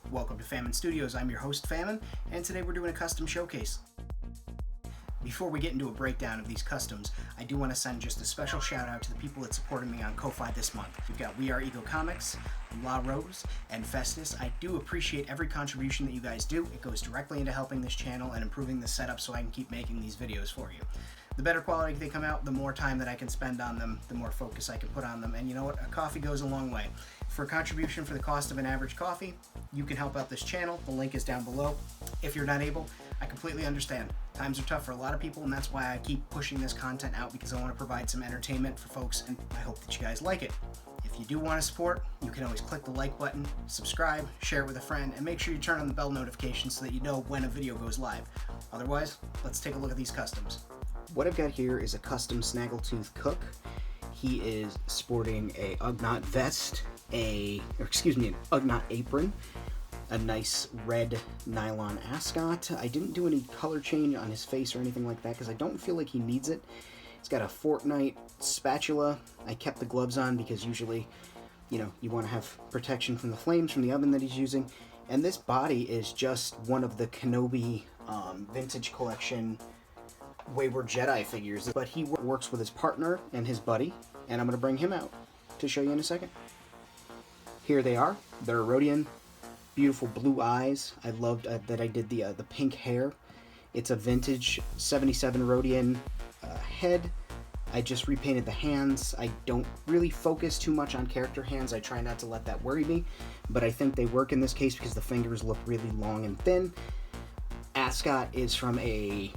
Welcome to Famine Studios. I'm your host, Famine, and today we're doing a custom showcase. Before we get into a breakdown of these customs, I do want to send just a special shout out to the people that supported me on Ko-Fi this month. We've got We Are Ego Comics, La Rose, and Festus. I do appreciate every contribution that you guys do. It goes directly into helping this channel and improving the setup so I can keep making these videos for you. The better quality they come out, the more time that I can spend on them, the more focus I can put on them, and you know what? A coffee goes a long way. For a contribution for the cost of an average coffee, you can help out this channel. The link is down below. If you're not able, I completely understand. Times are tough for a lot of people, and that's why I keep pushing this content out, because I want to provide some entertainment for folks, and I hope that you guys like it. If you do want to support, you can always click the like button, subscribe, share it with a friend, and make sure you turn on the bell notification so that you know when a video goes live. Otherwise, let's take a look at these customs. What I've got here is a custom Snaggletooth Cook. He is sporting a Ugnaught vest, an Ugnaught apron, a nice red nylon ascot. I didn't do any color change on his face or anything like that because I don't feel like he needs it. He's got a Fortnite spatula. I kept the gloves on because usually, you want to have protection from the flames from the oven that he's using. And this body is just one of the Kenobi Vintage Collection Wayward Jedi figures, but he works with his partner and his buddy, and I'm going to bring him out to show you in a second. Here they are. They're Rodian. Beautiful blue eyes. I loved that I did the pink hair. It's a vintage 77 Rodian head. I just repainted the hands. I don't really focus too much on character hands. I try not to let that worry me, but I think they work in this case because the fingers look really long and thin. Ascot is from a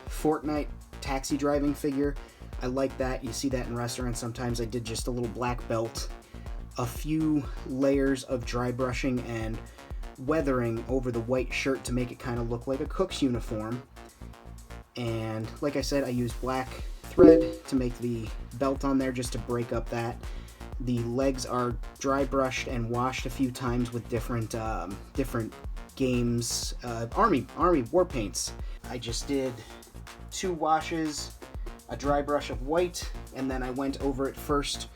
Fortnite taxi driving figure. I like that. You see that in restaurants sometimes. I did just a little black belt, a few layers of dry brushing and weathering over the white shirt to make it kind of look like a cook's uniform. And like I said, I used black thread to make the belt on there just to break up that. The legs are dry brushed and washed a few times with different games, army war paints. I just did 2 washes, a dry brush of white, and then I went over it first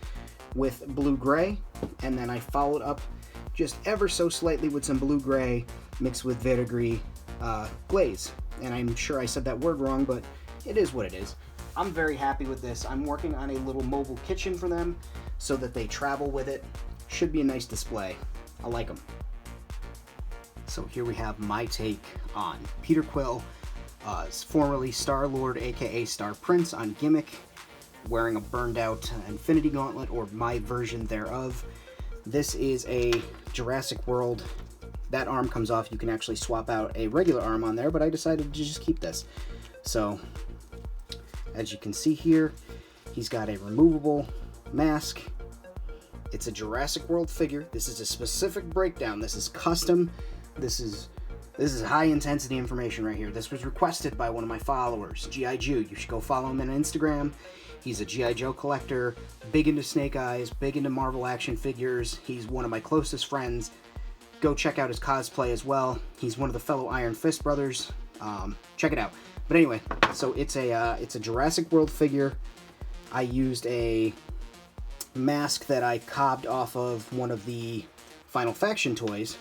with blue-gray, and then I followed up just ever so slightly with some blue-gray mixed with verdigris glaze. And I'm sure I said that word wrong, but it is what it is. I'm very happy with this. I'm working on a little mobile kitchen for them so that they travel with it. Should be a nice display. I like them. So here we have my take on Peter Quill, formerly Star-Lord aka Star Prince on Gimmick, wearing a burned out Infinity Gauntlet, or my version thereof. This is a Jurassic World. That arm comes off. You can actually swap out a regular arm on there, but I decided to just keep this. So, as you can see here, he's got a removable mask. It's a Jurassic World figure. This is a specific breakdown. This is custom. This is high intensity information right here. This was requested by one of my followers, G.I. Jew. You should go follow him on Instagram. He's a G.I. Joe collector, big into Snake Eyes, big into Marvel action figures. He's one of my closest friends. Go check out his cosplay as well. He's one of the fellow Iron Fist brothers. Check it out. But anyway, so it's a Jurassic World figure. I used a mask that I cobbed off of one of the Final Faction toys.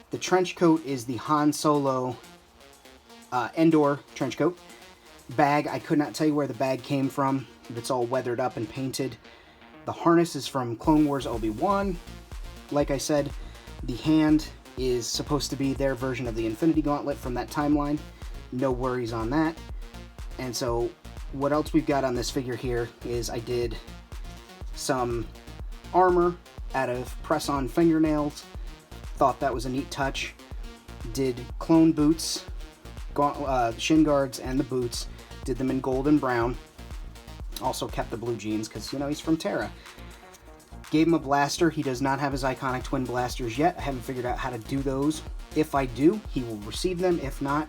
The trench coat is the Han Solo Endor trench coat. Bag, I could not tell you where the bag came from. It's all weathered up and painted. The harness is from Clone Wars Obi-Wan. Like I said, the hand is supposed to be their version of the Infinity Gauntlet from that timeline. No worries on that. And so what else we've got on this figure here is I did some armor out of press-on fingernails. Thought that was a neat touch. Did clone boots, shin guards, and the boots. Did them in gold and brown. Also kept the blue jeans because, he's from Terra. Gave him a blaster. He does not have his iconic twin blasters yet. I haven't figured out how to do those. If I do, he will receive them. If not,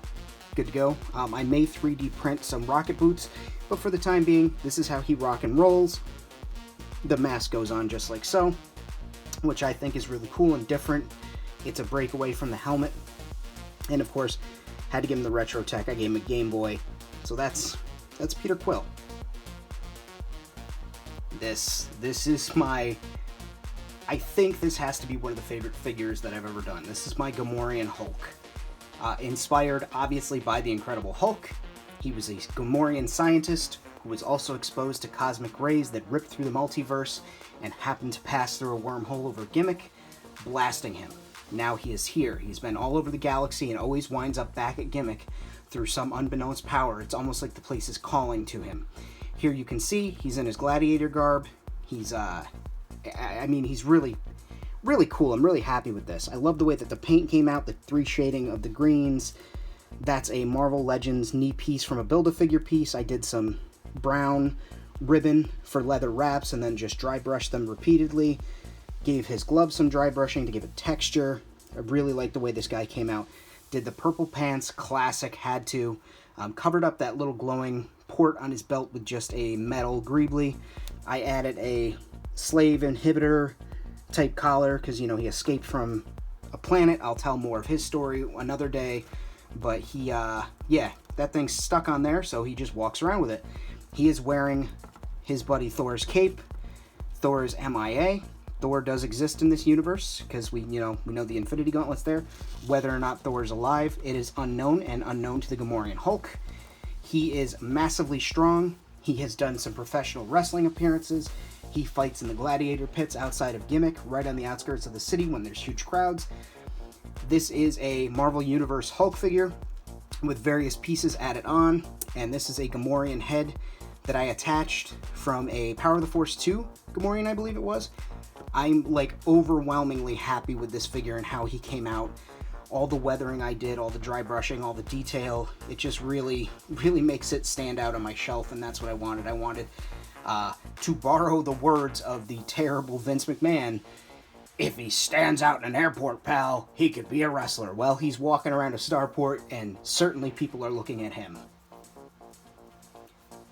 good to go. I may 3D print some rocket boots, but for the time being, this is how he rock and rolls. The mask goes on just like so, which I think is really cool and different. It's a breakaway from the helmet. And of course, had to give him the retro tech. I gave him a Game Boy. So that's Peter Quill. This is my I think this has to be one of the favorite figures that I've ever done. This is my Gamorrean Hulk. Inspired, obviously, by the Incredible Hulk. He was a Gamorrean scientist who was also exposed to cosmic rays that ripped through the multiverse and happened to pass through a wormhole over Gimmick, blasting him. Now he is here. He's been all over the galaxy and always winds up back at Gimmick through some unbeknownst power. It's almost like the place is calling to him. Here you can see he's in his gladiator garb. He's, he's really, really cool. I'm really happy with this. I love the way that the paint came out, the 3 shading of the greens. That's a Marvel Legends knee piece from a Build-A-Figure piece. I did some brown ribbon for leather wraps and then just dry brushed them repeatedly. Gave his gloves some dry brushing to give it texture. I really like the way this guy came out. Did the purple pants, classic, had to. Covered up that little glowing port on his belt with just a metal greebly. I added a slave inhibitor type collar because, he escaped from a planet. I'll tell more of his story another day. But he, that thing's stuck on there, so he just walks around with it. He is wearing his buddy Thor's cape. Thor is MIA. Thor does exist in this universe because we know the Infinity Gauntlet's there. Whether or not Thor is alive, it is unknown and unknown to the Gamorrean Hulk. He is massively strong. He has done some professional wrestling appearances. He fights in the gladiator pits outside of Gimmick, right on the outskirts of the city when there's huge crowds. This is a Marvel Universe Hulk figure with various pieces added on, and this is a Gamorrean head that I attached from a Power of the Force 2 Gamorrean, I believe it was. I'm overwhelmingly happy with this figure and how he came out. All the weathering I did, all the dry brushing, all the detail, it just really, really makes it stand out on my shelf, and that's what I wanted. I wanted to borrow the words of the terrible Vince McMahon. If he stands out in an airport, pal, he could be a wrestler. Well, he's walking around a starport, and certainly people are looking at him.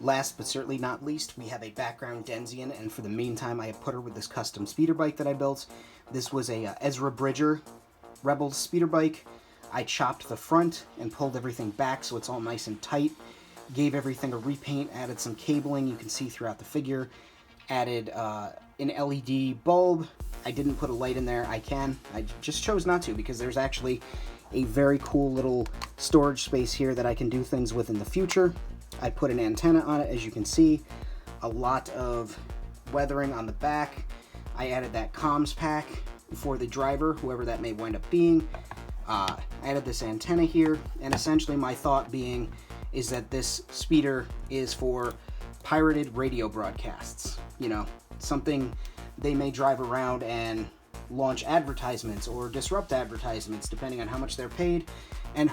Last but certainly not least, we have a background Denzian, and for the meantime, I have put her with this custom speeder bike that I built. This was a Ezra Bridger Rebels speeder bike. I chopped the front and pulled everything back so it's all nice and tight. Gave everything a repaint, added some cabling you can see throughout the figure. Added an LED bulb. I didn't put a light in there. I just chose not to because there's actually a very cool little storage space here that I can do things with in the future. I put an antenna on it, as you can see. A lot of weathering on the back. I added that comms pack for the driver, whoever that may wind up being. I added this antenna here, and essentially my thought being is that this speeder is for pirated radio broadcasts. Something they may drive around and launch advertisements or disrupt advertisements depending on how much they're paid. And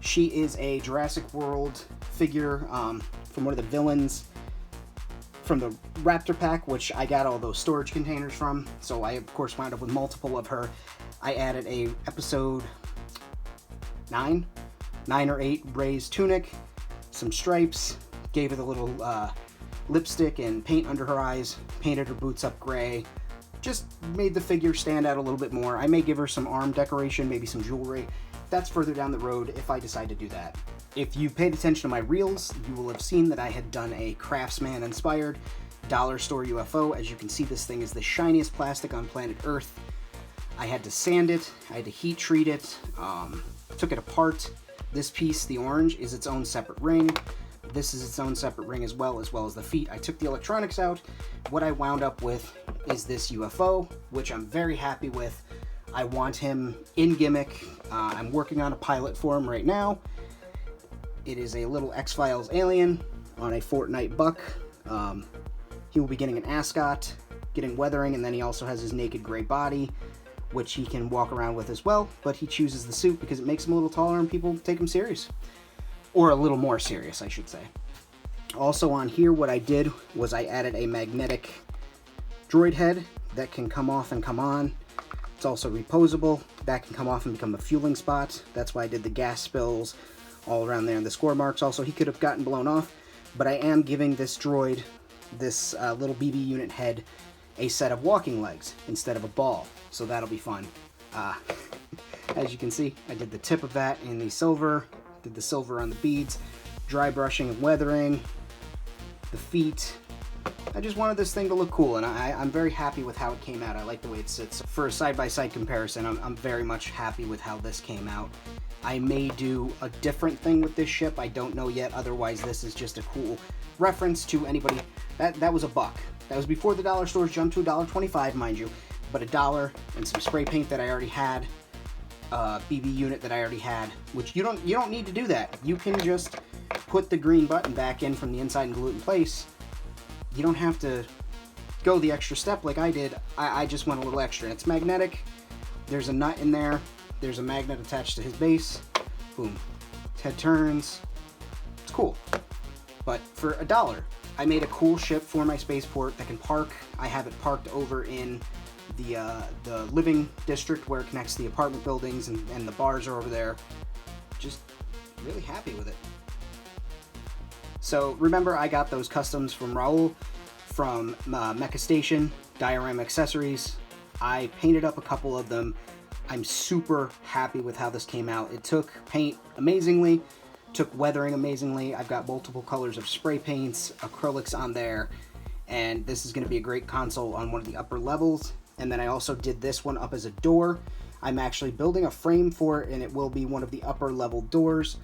she is a Jurassic World figure from one of the villains from the Raptor pack, which I got all those storage containers from. So I, of course, wound up with multiple of her. I added a episode 9 or 8 Rey's tunic, some stripes, gave her the little lipstick and paint under her eyes, painted her boots up gray, just made the figure stand out a little bit more. I may give her some arm decoration, maybe some jewelry. That's further down the road if I decide to do that. If you paid attention to my reels, you will have seen that I had done a Craftsman-inspired dollar store UFO. As you can see, this thing is the shiniest plastic on planet Earth. I had to sand it, I had to heat treat it, took it apart. This piece, the orange, is its own separate ring. This is its own separate ring as well as the feet. I took the electronics out. What I wound up with is this UFO, which I'm very happy with. I want him in Gimmick. I'm working on a pilot for him right now. It is a little X-Files alien on a Fortnite buck. He will be getting an ascot, getting weathering, and then he also has his naked gray body, which he can walk around with as well, but he chooses the suit because it makes him a little taller and people take him serious. Or a little more serious, I should say. Also on here, what I did was I added a magnetic droid head that can come off and come on. It's also reposable. That can come off and become a fueling spot. That's why I did the gas spills all around there and the score marks. Also, he could have gotten blown off, but I am giving this droid, this little BB unit head, a set of walking legs instead of a ball. So that'll be fun. As you can see, I did the tip of that in the silver, did the silver on the beads, dry brushing and weathering, the feet, I just wanted this thing to look cool, and I'm very happy with how it came out. I like the way it sits. For a side-by-side comparison, I'm very much happy with how this came out. I may do a different thing with this ship, I don't know yet, otherwise this is just a cool reference to anybody. That was $1. That was before the dollar stores jumped to $1.25, mind you, but $1 and some spray paint that I already had, BB unit that I already had, which you don't need to do that. You can just put the green button back in from the inside and glue it in place. You don't have to go the extra step like I did. I just went a little extra. It's magnetic. There's a nut in there. There's a magnet attached to his base. Boom. Head turns. It's cool. But for $1, I made a cool ship for my spaceport that can park. I have it parked over in the living district where it connects to the apartment buildings, and the bars are over there. Just really happy with it. So remember, I got those customs from Raul from Mecha Station, Diorama Accessories. I painted up a couple of them. I'm super happy with how this came out. It took paint amazingly, took weathering amazingly. I've got multiple colors of spray paints, acrylics on there, and this is going to be a great console on one of the upper levels. And then I also did this one up as a door. I'm actually building a frame for it, and it will be one of the upper level doors.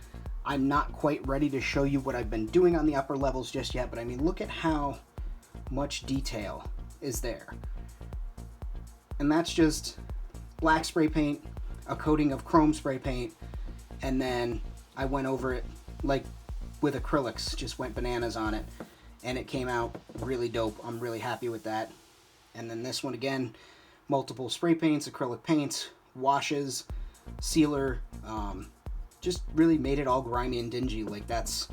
I'm not quite ready to show you what I've been doing on the upper levels just yet, but I mean, look at how much detail is there. And that's just black spray paint, a coating of chrome spray paint, and then I went over it like with acrylics, just went bananas on it, and it came out really dope. I'm really happy with that. And then this one again, multiple spray paints, acrylic paints, washes, sealer, just really made it all grimy and dingy. Like, that's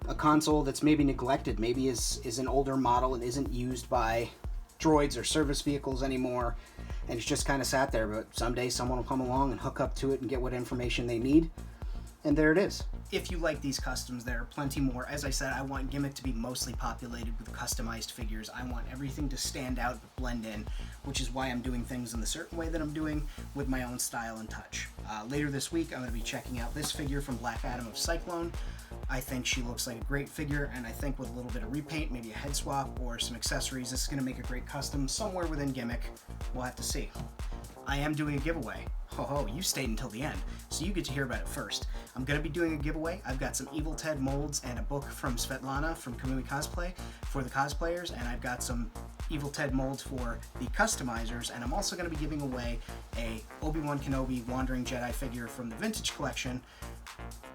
a console that's maybe neglected, maybe is an older model and isn't used by droids or service vehicles anymore, and it's just kind of sat there, but someday someone will come along and hook up to it and get what information they need, and there it is. If you like these customs, there are plenty more. As I said, I want Gimmick to be mostly populated with customized figures. I want everything to stand out but blend in, which is why I'm doing things in the certain way that I'm doing with my own style and touch. Later this week, I'm going to be checking out this figure from Black Adam of Cyclone. I think she looks like a great figure, and I think with a little bit of repaint, maybe a head swap or some accessories, this is going to make a great custom somewhere within Gimmick. We'll have to see. I am doing a giveaway. Ho, you stayed until the end, so you get to hear about it first. I'm going to be doing a giveaway. I've got some Evil Ted molds and a book from Svetlana from Kamui Cosplay for the cosplayers, and I've got some Evil Ted molds for the customizers, and I'm also going to be giving away a Obi-Wan Kenobi Wandering Jedi figure from the Vintage Collection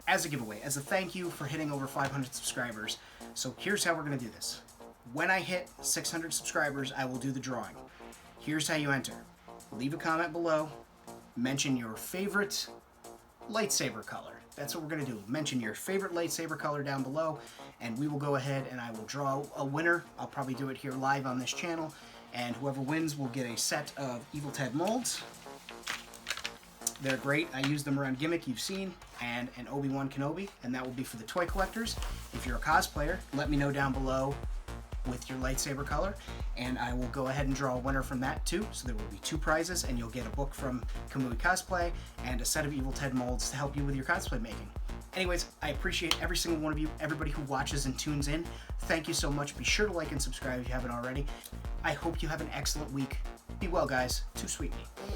as a giveaway, as a thank you for hitting over 500 subscribers. So here's how we're going to do this. When I hit 600 subscribers, I will do the drawing. Here's how you enter. Leave a comment below. Mention your favorite lightsaber color. That's what we're going to do. Mention your favorite lightsaber color down below, and we will go ahead and I will draw a winner. I'll probably do it here live on this channel, and whoever wins will get a set of Evil Ted molds. They're great. I use them around Gimmick, you've seen, and an Obi-Wan Kenobi, and that will be for the toy collectors. If you're a cosplayer, let me know down below with your lightsaber color, and I will go ahead and draw a winner from that too. So there will be 2 prizes, and you'll get a book from Kamui Cosplay and a set of Evil Ted molds to help you with your cosplay making. Anyways, I appreciate every single one of you, everybody who watches and tunes in. Thank you so much. Be sure to like and subscribe if you haven't already. I hope you have an excellent week. Be well, guys. Too sweet me.